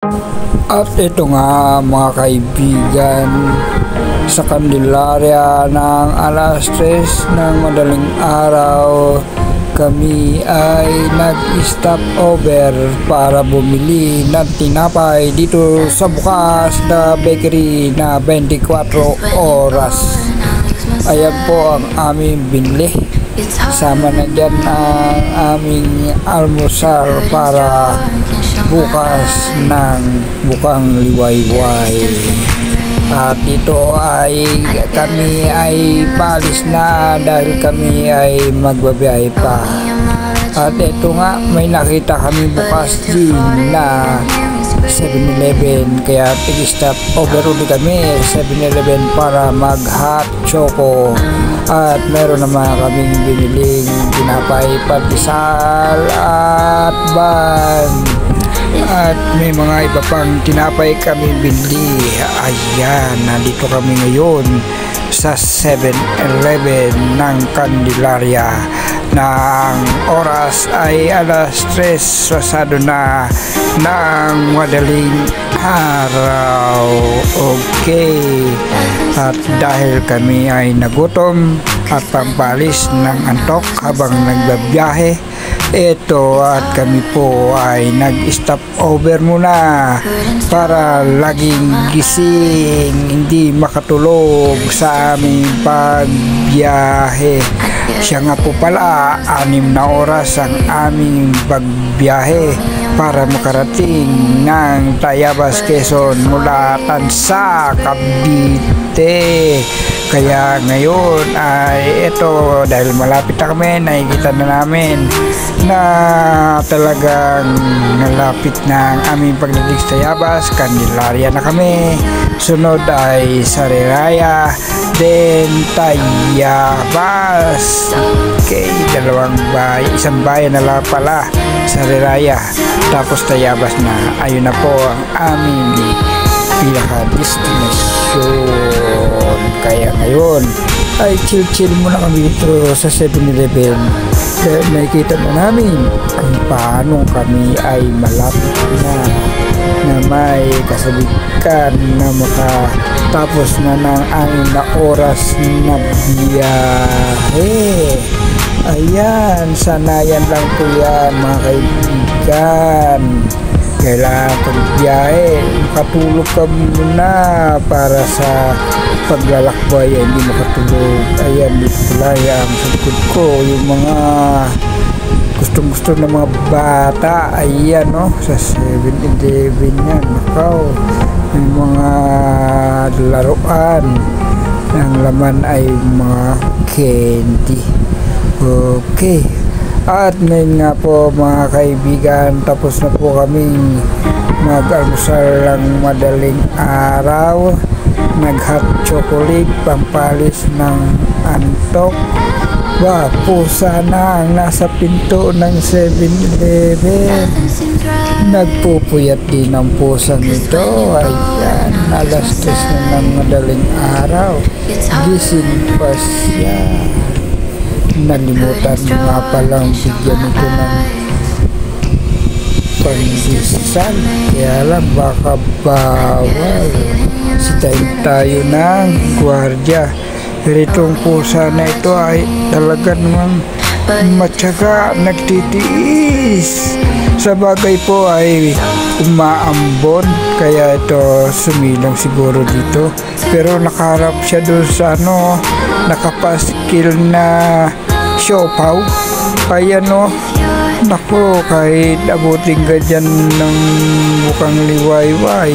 At ito nga mga kaibigan, sa Candelaria ng alas 3 ng madaling araw, kami ay nag-stop over para bumili ng tinapay dito sa bukas na bakery na 24 oras. Ayan po ang aming binili. Sama na dyan ang aming almusal para bukas ng bukang liwayway. At ito ay kami ay paalis na dahil kami ay magbabiyahe pa. At ito nga, may nakita kami bukas din na 7-Eleven, kaya tig-stop over ulit kami 7-Eleven para mag hot choco. At meron naman kaming biniling tinapay, pandesal at ban. At may mga iba pang tinapay kami bili. Ayan, nandito kami ngayon sa 7-Eleven ng Candelaria. Ng oras ay alas 3 pasado na ng madaling araw. Okay. At dahil kami ay nagutom at pampalis ng antok habang nagbabiyahe, ito at kami po ay nag-stop over muna para laging gising, hindi makatulog sa aming pagbiyahe. Siya nga po pala, 6 na oras ang aming pagbiyahe para makarating ng Tayabas, Quezon mula Tansa, Cavite. Kaya ngayon ay ito, dahil malapit na kami, nakikita na namin na talagang nalapit na ang aming pagdating sa Tayabas. Candelaria na kami. Sunod ay Sariraya, then Tayabas. Okay, isang bayan na lang pala, Sariraya, tapos Tayabas na. Ayun na po ang aming pinaka-destination. Kaya ngayon ay chill muna kami dito sa 7-Eleven. Dahil nakikita na namin kung paano kami ay malapit na may kasabikan na makatapos na ng 6 na oras na biyahe. Ayan, sanayan lang po yan mga kaibigan. Kailangan pagbiyahe, makatulog ka muna para sa paglalakbay, hindi makatulog. Ayan, dito pala yan sa likod ko, yung mga gustong-gusto ng mga bata. Ayan, no, sa 7-Eleven yan. Nakaw, yung mga laruan. Ang laman ay mga candy. Okay. At ngayon nga po mga kaibigan, tapos na po kaming mag-almusal ng madaling araw. Nag-hot chocolate, pampalis ng antok. Pusa na ang nasa pinto ng 7-Eleven. Nagpupuyat din ang pusang ito. Ayan, alas 3 na ng madaling araw. Gising pa siya. Nalimutan nga palang bigyan ito ng pandesal, kaya lang baka bawal. Sitayin tayo ng gwardiya. Pero itong pusa na ito ay talaga namang matyaga, nagtitiis. Sa bagay po ay umaambon, kaya ito sumilang siguro dito. Pero nakaharap siya doon sa nakapaskil na siopaw. Ayan naku, kahit abutin ka dyan ng bukang liwayway,